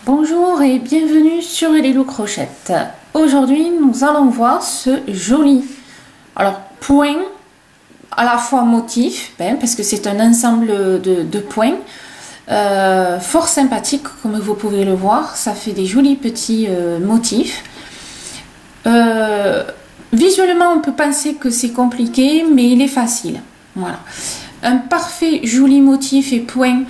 Bonjour et bienvenue sur Lilou Crochette. Aujourd'hui, nous allons voir ce joli point, à la fois motif, parce que c'est un ensemble de points, fort sympathique comme vous pouvez le voir. Ça fait des jolis petits motifs. Visuellement, on peut penser que c'est compliqué, mais il est facile. Voilà. Un parfait joli motif et point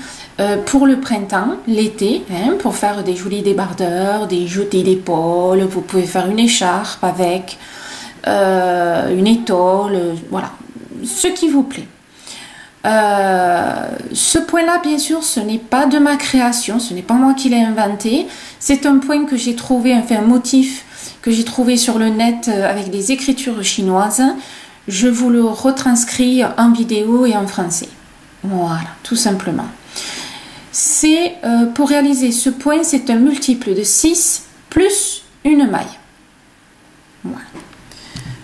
pour le printemps, l'été, pour faire des jolis débardeurs, des jetés d'épaule. Vous pouvez faire une écharpe avec, une étole, voilà, ce qui vous plaît. Ce point-là, bien sûr, ce n'est pas de ma création, ce n'est pas moi qui l'ai inventé. C'est un point que j'ai trouvé, enfin un motif que j'ai trouvé sur le net avec des écritures chinoises. Je vous le retranscris en vidéo et en français. Voilà, tout simplement. C'est pour réaliser ce point, c'est un multiple de 6 plus une maille. Voilà.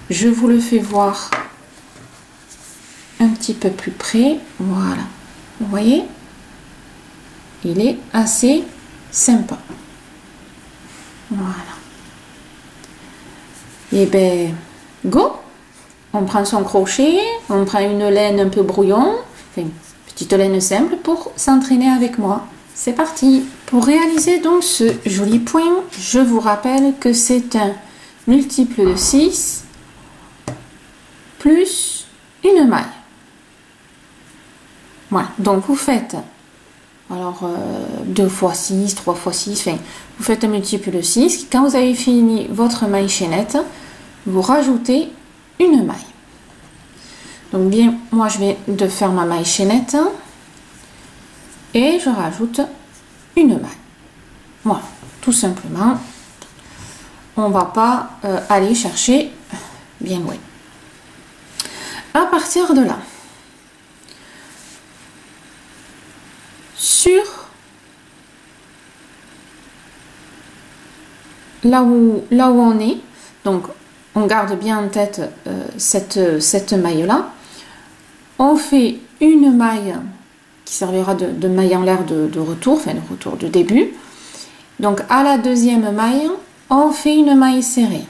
Je vous le fais voir un petit peu plus près. Voilà. Vous voyez? Il est assez sympa. Voilà. Et ben, go! On prend son crochet, on prend une laine un peu brouillon, enfin, petite laine simple pour s'entraîner avec moi. C'est parti! Pour réaliser donc ce joli point, je vous rappelle que c'est un multiple de 6 plus une maille. Voilà, donc vous faites 2 x 6, 3 x 6, enfin, vous faites un multiple de 6. Quand vous avez fini votre maille chaînette, vous rajoutez une maille. Donc bien, moi je vais de faire ma maille chaînette et je rajoute une maille. Voilà, tout simplement. On va pas aller chercher bien loin. À partir de là, sur là où on est, donc on garde bien en tête cette maille là. On fait une maille qui servira de maille en l'air de retour, enfin de retour de début. Donc à la deuxième maille, on fait une maille serrée.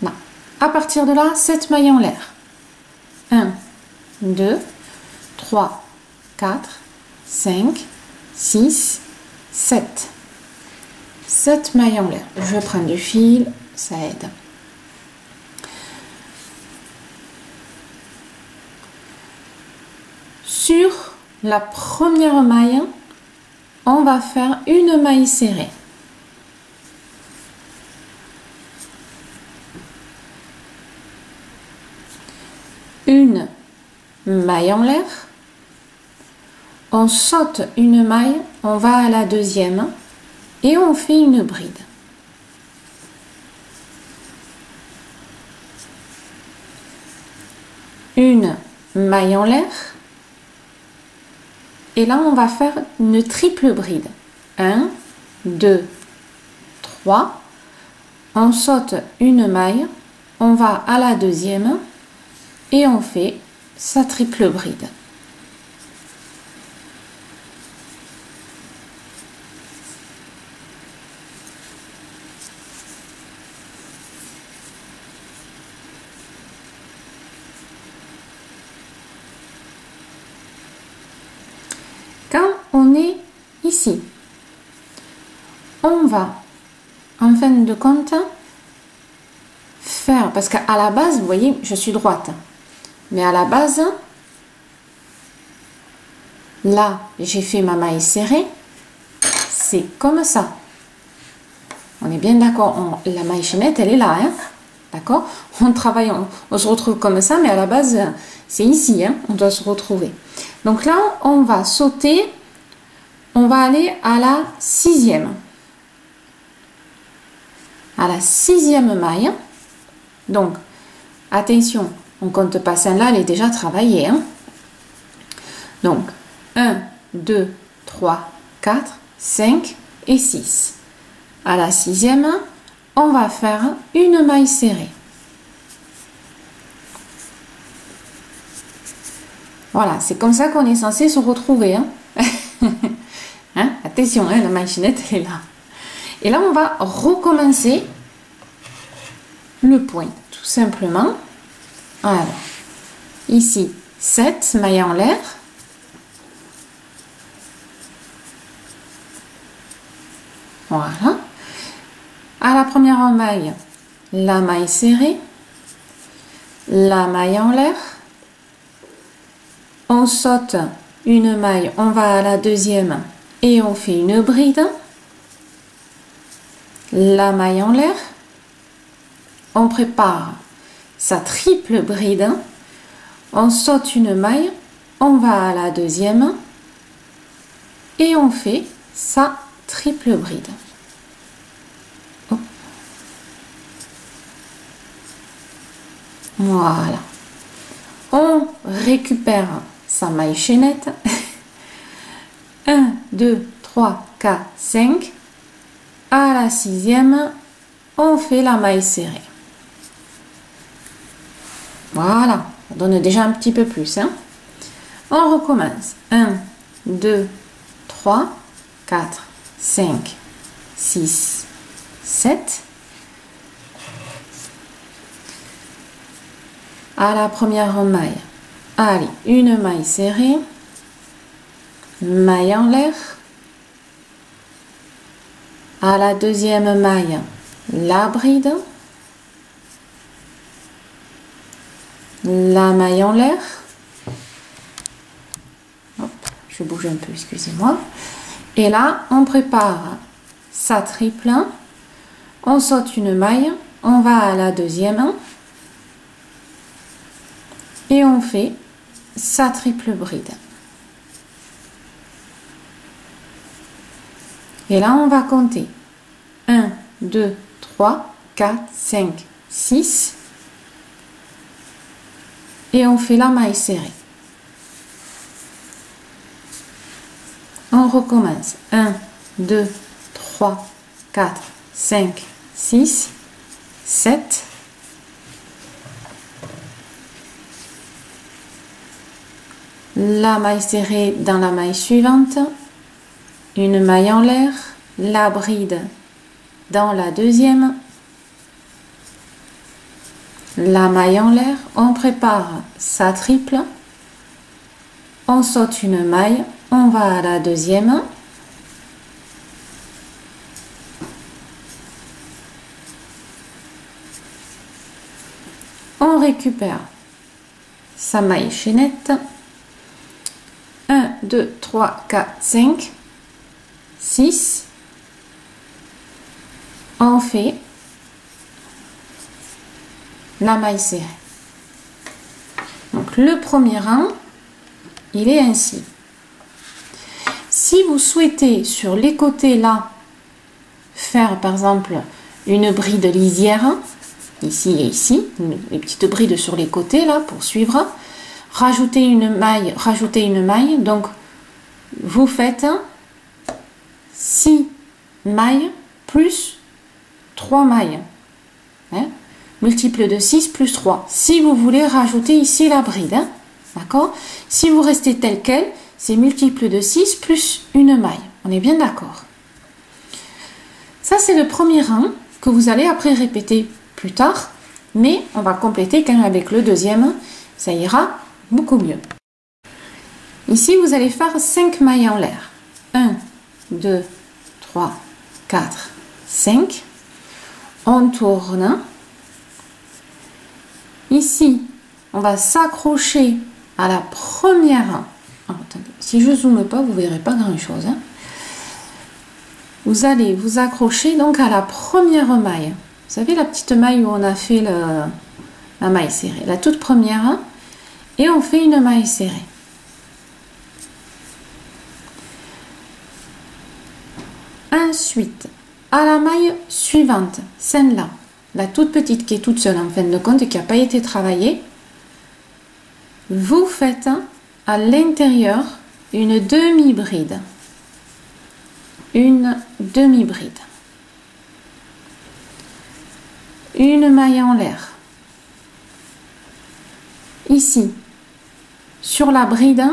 Là. À partir de là, 7 mailles en l'air. 1, 2, 3, 4, 5, 6, 7. 7 mailles en l'air. Je prends du fil, ça aide. Sur la première maille, on va faire une maille serrée. Une maille en l'air. On saute une maille, on va à la deuxième et on fait une bride. Une maille en l'air. Et là, on va faire une triple bride. 1, 2, 3. On saute une maille, on va à la deuxième et on fait sa triple bride. Quand on est ici, on va, en fin de compte, faire, parce qu'à la base, vous voyez, je suis droite, mais à la base, là, j'ai fait ma maille serrée, c'est comme ça. On est bien d'accord, la maille chaînette, elle est là, hein, d'accord? On travaille, on se retrouve comme ça, mais à la base, c'est ici, hein, on doit se retrouver. Donc là, on va sauter, on va aller à la sixième. À la sixième maille. Donc, attention, on compte pas celle-là, elle est déjà travaillée. Hein. Donc, 1, 2, 3, 4, 5 et 6. À la sixième, on va faire une maille serrée. Voilà, c'est comme ça qu'on est censé se retrouver. Hein. attention, hein, la maille chaînette, elle est là. Et là, on va recommencer le point, tout simplement. Alors, ici, 7 mailles en l'air. Voilà. À la première maille, la maille serrée, la maille en l'air. On saute une maille, on va à la deuxième et on fait une bride. La maille en l'air. On prépare sa triple bride. On saute une maille, on va à la deuxième et on fait sa triple bride. Hop. Voilà. On récupère sa maille chaînette. 1, 2, 3, 4, 5. À la sixième, on fait la maille serrée. Voilà, on donne déjà un petit peu plus. Hein. On recommence. 1, 2, 3, 4, 5, 6, 7. À la première maille, allez, une maille serrée, maille en l'air. À la deuxième maille, la bride, la maille en l'air. Je bouge un peu, excusez-moi. Et là, on prépare sa triple. On saute une maille, on va à la deuxième et on fait sa triple bride. Et là, on va compter 1, 2, 3, 4, 5, 6. Et on fait la maille serrée. On recommence. 1, 2, 3, 4, 5, 6, 7. La maille serrée dans la maille suivante. Une maille en l'air, la bride dans la deuxième, la maille en l'air, on prépare sa triple, on saute une maille, on va à la deuxième, on récupère sa maille chaînette, 1, 2, 3, 4, 5, 6, on fait la maille serrée. Donc le premier rang, il est ainsi. Si vous souhaitez sur les côtés là faire par exemple une bride lisière, ici et ici, les petites brides sur les côtés là pour suivre, rajouter une maille, donc vous faites 6 mailles plus 3 mailles, hein, multiple de 6 plus 3, si vous voulez rajouter ici la bride, hein, d'accord. Si vous restez tel quel, c'est multiple de 6 plus une maille, on est bien d'accord. Ça c'est le premier rang que vous allez après répéter plus tard, mais on va compléter quand même avec le deuxième, ça ira beaucoup mieux. Ici vous allez faire 5 mailles en l'air, 1, 2, 3, 4, 5. On tourne. Ici, on va s'accrocher à la première. Oh, attendez, si je zoome pas, vous verrez pas grand chose. Hein. Vous allez vous accrocher donc à la première maille. Vous savez la petite maille où on a fait la maille serrée, la toute première, et on fait une maille serrée. Ensuite, à la maille suivante, celle-là, la toute petite qui est toute seule en fin de compte et qui n'a pas été travaillée, vous faites à l'intérieur une demi-bride. Une demi-bride. Une maille en l'air. Ici, sur la bride,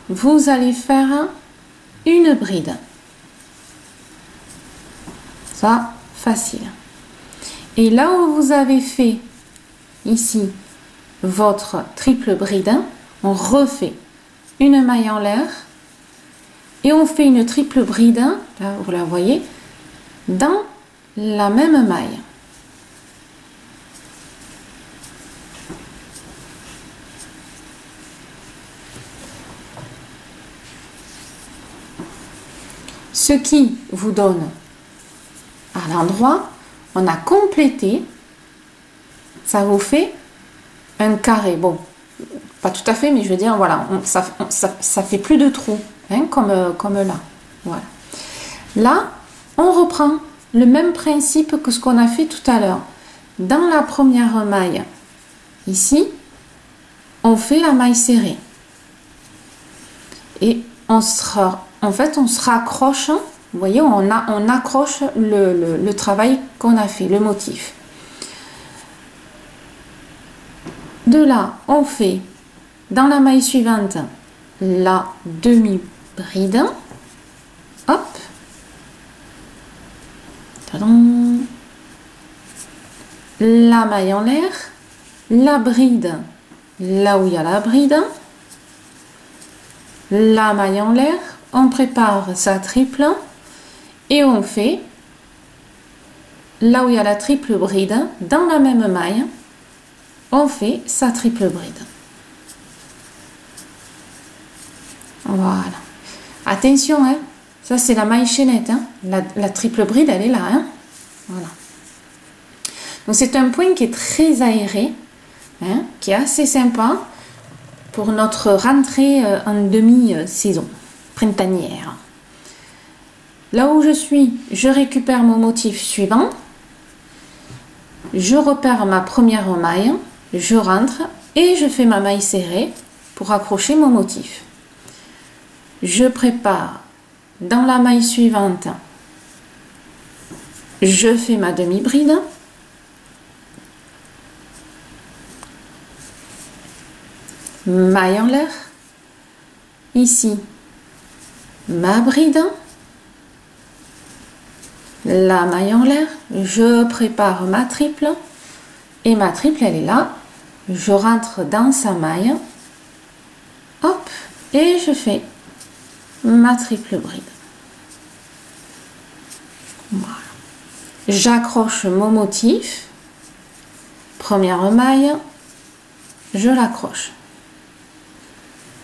vous allez faire une bride. ça facile. Et là où vous avez fait ici votre triple bride, on refait une maille en l'air et on fait une triple bride, là vous la voyez, dans la même maille. Ce qui vous donne à l'endroit, on a complété, ça vous fait un carré. Bon, pas tout à fait, mais je veux dire, voilà, ça fait plus de trous, hein, comme là. Voilà. Là, on reprend le même principe que ce qu'on a fait tout à l'heure. Dans la première maille, ici, on fait la maille serrée. Et en fait, on se raccroche, vous voyez, on accroche le travail qu'on a fait, le motif. De là, on fait dans la maille suivante la demi-bride. Hop. La maille en l'air, la bride, là où il y a la bride, la maille en l'air, on prépare sa triple et on fait là où il y a la triple bride, dans la même maille, on fait sa triple bride. Voilà. Attention, hein, ça c'est la maille chaînette, hein. La triple bride elle est là, hein. Voilà. Donc c'est un point qui est très aéré, hein, qui est assez sympa pour notre rentrée en demi-saison printanière. Là où je suis, je récupère mon motif suivant, je repère ma première maille, je rentre et je fais ma maille serrée pour accrocher mon motif. Je prépare dans la maille suivante, je fais ma demi-bride, maille en l'air, ici ma bride, la maille en l'air, je prépare ma triple et ma triple elle est là, je rentre dans sa maille, hop, et je fais ma triple bride. Voilà. J'accroche mon motif, première maille, je l'accroche.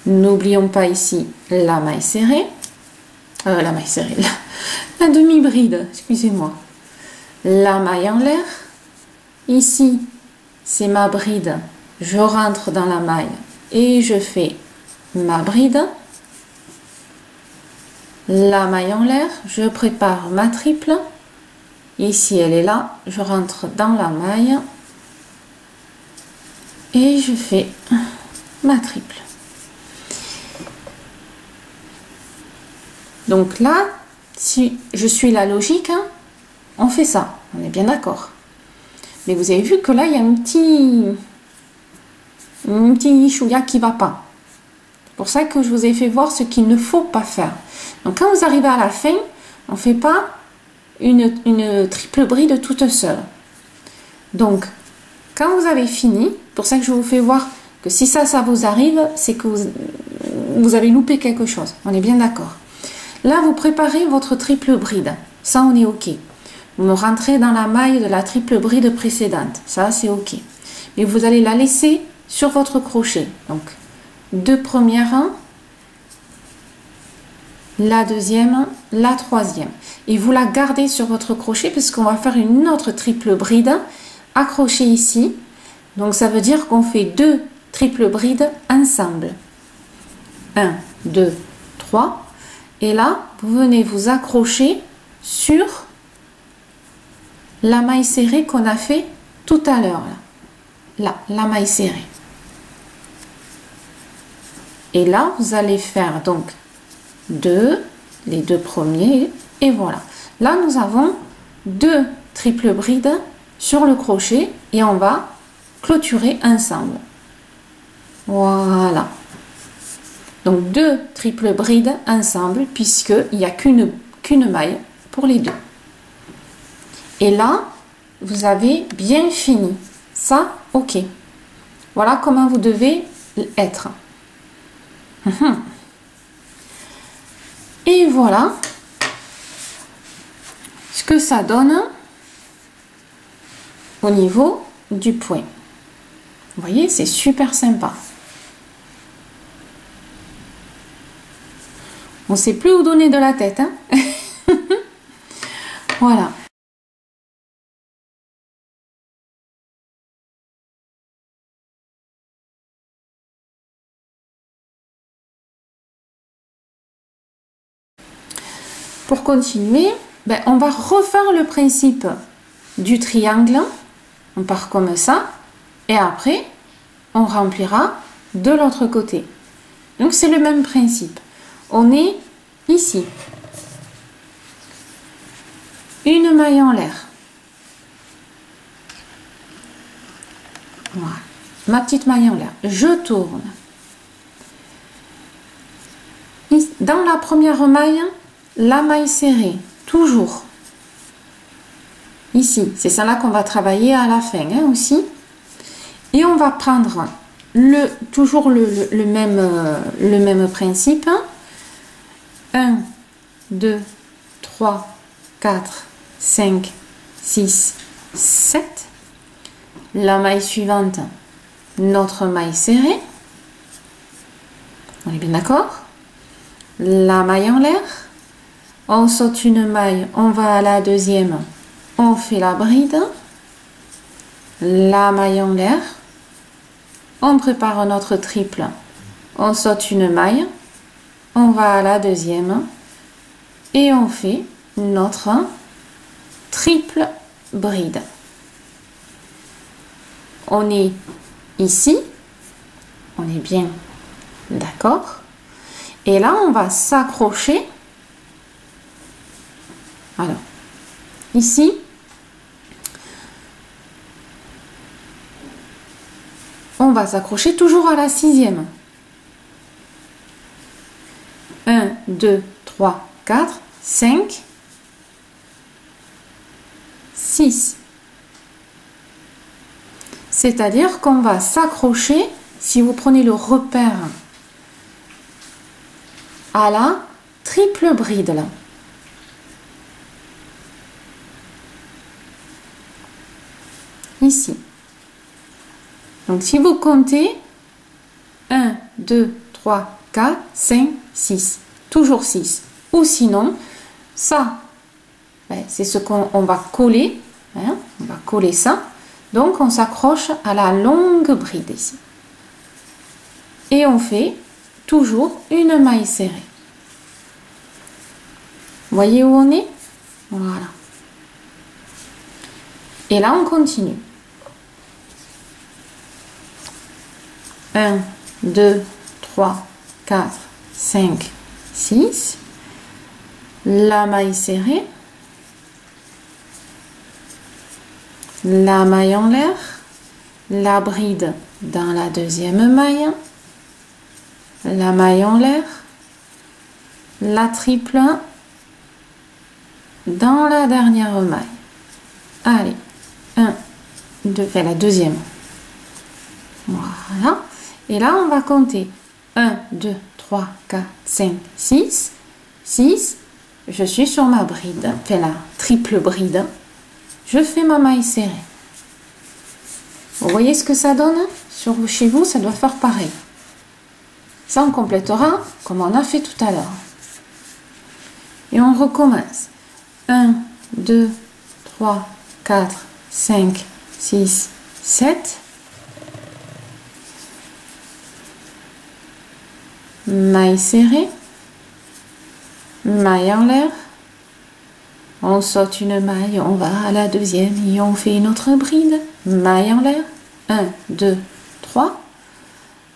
N'oublions pas ici la maille serrée, la demi-bride, excusez-moi. La maille en l'air, ici c'est ma bride, je rentre dans la maille et je fais ma bride. La maille en l'air, je prépare ma triple, ici elle est là, je rentre dans la maille et je fais ma triple. Donc là, si je suis la logique, hein, on fait ça, on est bien d'accord. Mais vous avez vu que là, il y a un petit chouïa qui ne va pas. C'est pour ça que je vous ai fait voir ce qu'il ne faut pas faire. Donc quand vous arrivez à la fin, on ne fait pas une triple bride toute seule. Donc, quand vous avez fini, pour ça que je vous fais voir que si ça vous arrive, c'est que vous avez loupé quelque chose. On est bien d'accord. Là, vous préparez votre triple bride. Ça, on est OK. Vous me rentrez dans la maille de la triple bride précédente. Ça, c'est OK. Mais vous allez la laisser sur votre crochet. Donc, deux premières, la deuxième, la troisième. Et vous la gardez sur votre crochet parce qu'on va faire une autre triple bride accrochée ici. Donc, ça veut dire qu'on fait deux triples brides ensemble. 1, 2, 3. Et là, vous venez vous accrocher sur la maille serrée qu'on a fait tout à l'heure. Là, la maille serrée. Et là, vous allez faire donc les deux premiers. Et voilà. Là, nous avons deux triples brides sur le crochet et on va clôturer ensemble. Voilà. Donc deux triples brides ensemble puisqu'il n'y a qu'une maille pour les deux. Et là, vous avez bien fini. Ça, ok. Voilà comment vous devez être. Et voilà ce que ça donne au niveau du point. Vous voyez, c'est super sympa. On ne sait plus où donner de la tête. Hein. Voilà. Pour continuer, ben, on va refaire le principe du triangle. On part comme ça. Et après, on remplira de l'autre côté. Donc, c'est le même principe. On est ici. Une maille en l'air. Voilà. Ma petite maille en l'air. Je tourne. Dans la première maille, la maille serrée. Toujours. Ici. C'est celle-là qu'on va travailler à la fin hein, aussi. Et on va prendre toujours le même principe. 1, 2, 3, 4, 5, 6, 7. La maille suivante, notre maille serrée. On est bien d'accord? La maille en l'air. On saute une maille, on va à la deuxième, on fait la bride. La maille en l'air. On prépare notre triple. On saute une maille. On va à la deuxième. Et on fait notre triple bride. On est ici. On est bien d'accord. Et là, on va s'accrocher. Alors, ici. On va s'accrocher toujours à la sixième. 1, 2, 3, 4, 5, 6. C'est-à-dire qu'on va s'accrocher, si vous prenez le repère, à la triple bride là. Ici. Donc, si vous comptez 1, 2, 3, 4, 5, 6. Toujours 6. Ou sinon, ça, ben, c'est ce qu'on va coller. Hein, on va coller ça. Donc, on s'accroche à la longue bride ici. Et on fait toujours une maille serrée. Voyez où on est? Voilà. Et là, on continue. 1, 2, 3, 4, 5, 6. La maille serrée. La maille en l'air. La bride dans la deuxième maille. La maille en l'air. La triple dans la dernière maille. Allez. 1, 2, fait la deuxième. Voilà. Et là, on va compter 1, 2, 3, 4, 5, 6. 6. Je suis sur ma bride. Fais la triple bride. Je fais ma maille serrée. Vous voyez ce que ça donne? Chez vous, ça doit faire pareil. Ça, on complétera comme on a fait tout à l'heure. Et on recommence. 1, 2, 3, 4, 5, 6, 7. Maille serrée, maille en l'air, on saute une maille, on va à la deuxième et on fait une autre bride, maille en l'air, 1, 2, 3,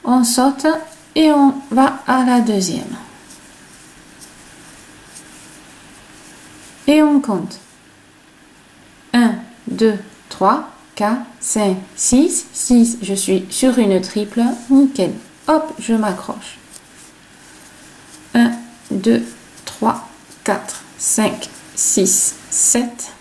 on saute et on va à la deuxième. Et on compte 1, 2, 3, 4, 5, 6, 6, je suis sur une triple, nickel, hop, je m'accroche. 1, 2, 3, 4, 5, 6, 7.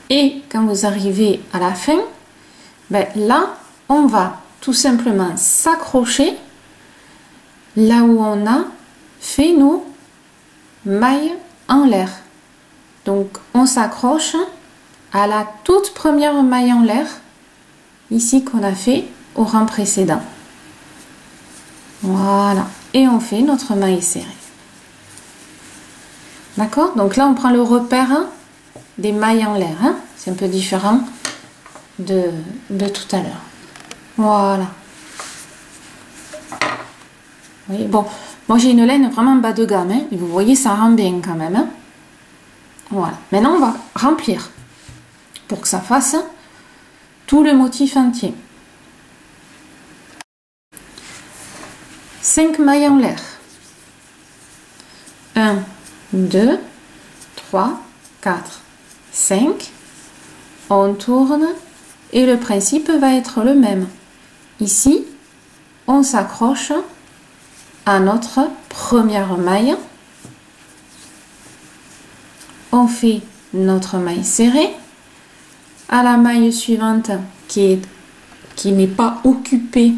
Et quand vous arrivez à la fin, ben là, on va tout simplement s'accrocher là où on a fait nos mailles en l'air. Donc, on s'accroche à la toute première maille en l'air, ici qu'on a fait au rang précédent. Voilà. Et on fait notre maille serrée. D'accord? Donc là, on prend le repère des mailles en l'air. Hein? C'est un peu différent de tout à l'heure. Voilà. Vous voyez, bon, moi j'ai une laine vraiment bas de gamme. Hein, et vous voyez, ça rend bien quand même. Hein? Voilà. Maintenant, on va remplir pour que ça fasse tout le motif entier. 5 mailles en l'air. 1, 2, 3, 4, 5. On tourne et le principe va être le même. Ici, on s'accroche à notre première maille. On fait notre maille serrée. À la maille suivante qui n'est pas occupée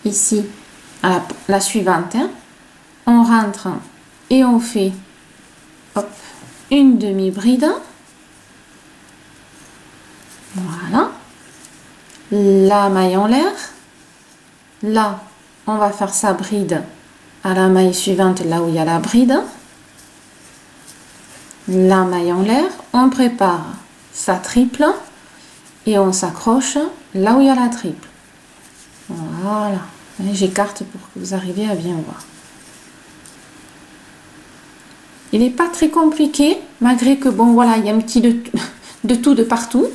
ici, à la suivante, hein, on rentre et on fait hop, une demi-bride. Voilà. La maille en l'air. Là, on va faire sa bride à la maille suivante, là où il y a la bride. La maille en l'air. On prépare sa triple et on s'accroche là où il y a la triple. Voilà. J'écarte pour que vous arriviez à bien voir. Il n'est pas très compliqué, malgré que bon voilà, il y a un petit de tout de partout,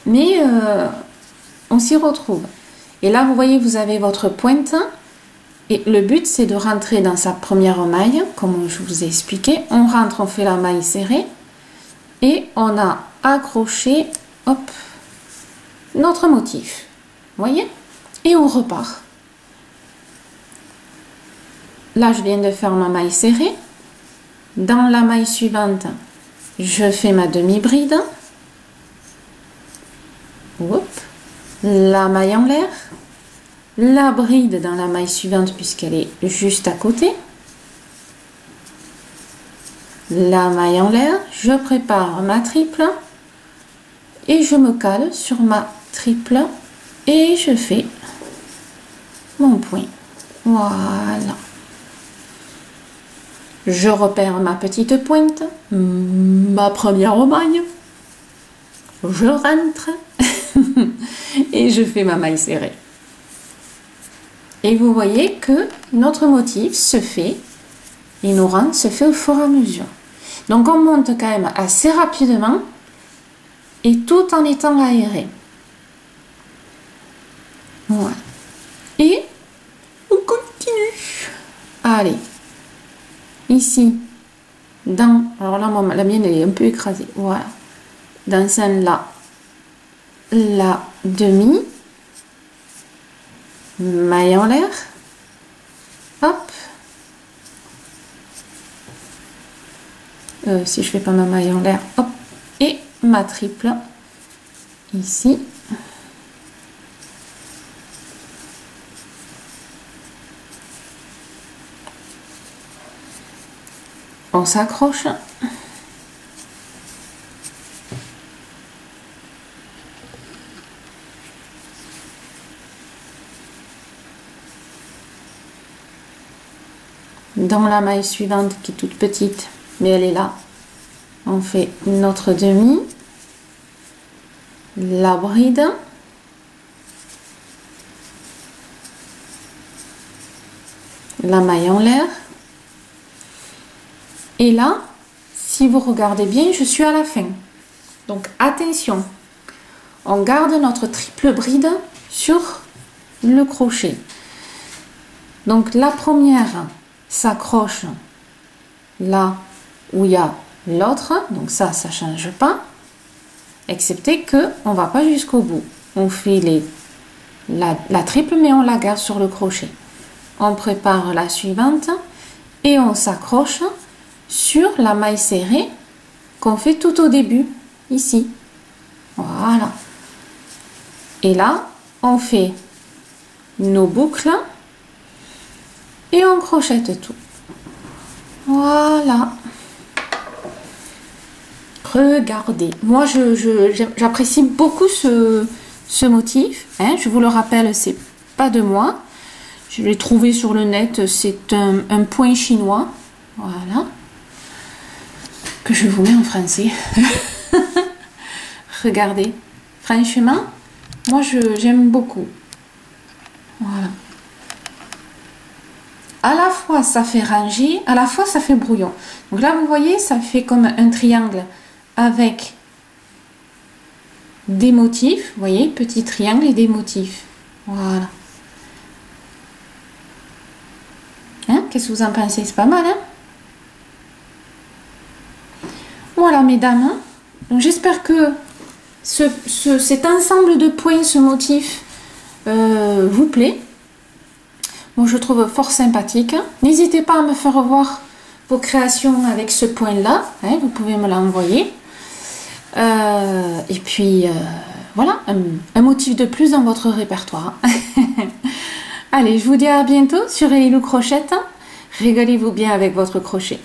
mais on s'y retrouve. Et là, vous voyez, vous avez votre pointe, et le but c'est de rentrer dans sa première maille, comme je vous ai expliqué. On rentre, on fait la maille serrée, et on a accroché, hop, notre motif. Vous voyez? Et on repart. Là, je viens de faire ma maille serrée. Dans la maille suivante, je fais ma demi-bride. La maille en l'air. La bride dans la maille suivante puisqu'elle est juste à côté. La maille en l'air. Je prépare ma triple. Et je me cale sur ma triple. Et je fais mon point. Voilà. Je repère ma petite pointe, ma première maille, je rentre et je fais ma maille serrée. Et vous voyez que notre motif se fait, et nos rangs se fait au fur et à mesure. Donc on monte quand même assez rapidement et tout en étant aéré. Voilà. Et on continue. Allez. Ici, alors là, la mienne elle est un peu écrasée, voilà. Dans celle-là, la demi, maille en l'air, hop. Si je fais pas ma maille en l'air, hop, et ma triple, ici. On s'accroche. Dans la maille suivante qui est toute petite, mais elle est là, on fait notre demi, la bride, la maille en l'air. Et là, si vous regardez bien, je suis à la fin. Donc attention, on garde notre triple bride sur le crochet. Donc la première s'accroche là où il y a l'autre, donc ça ne change pas, excepté que on va pas jusqu'au bout. On fait la triple, mais on la garde sur le crochet. On prépare la suivante et on s'accroche sur la maille serrée qu'on fait tout au début ici. Voilà. Et là, on fait nos boucles et on crochette tout. Voilà. Regardez, moi j'apprécie beaucoup ce motif, hein. Je vous le rappelle, c'est pas de moi, je l'ai trouvé sur le net, c'est un point chinois, voilà, que je vous mets en français. Regardez, franchement, moi j'aime beaucoup, voilà. À la fois ça fait rangé, à la fois ça fait brouillon. Donc là vous voyez, ça fait comme un triangle avec des motifs, vous voyez, petit triangle et des motifs. Voilà. Hein, qu'est-ce que vous en pensez? C'est pas mal, hein? Voilà, mesdames. Donc j'espère que cet ensemble de points, ce motif, vous plaît. Moi, je trouve fort sympathique. N'hésitez pas à me faire voir vos créations avec ce point-là. Hein, vous pouvez me l'envoyer. Et puis, voilà, un motif de plus dans votre répertoire. Allez, je vous dis à bientôt sur Elilou Crochette. Régalez-vous bien avec votre crochet.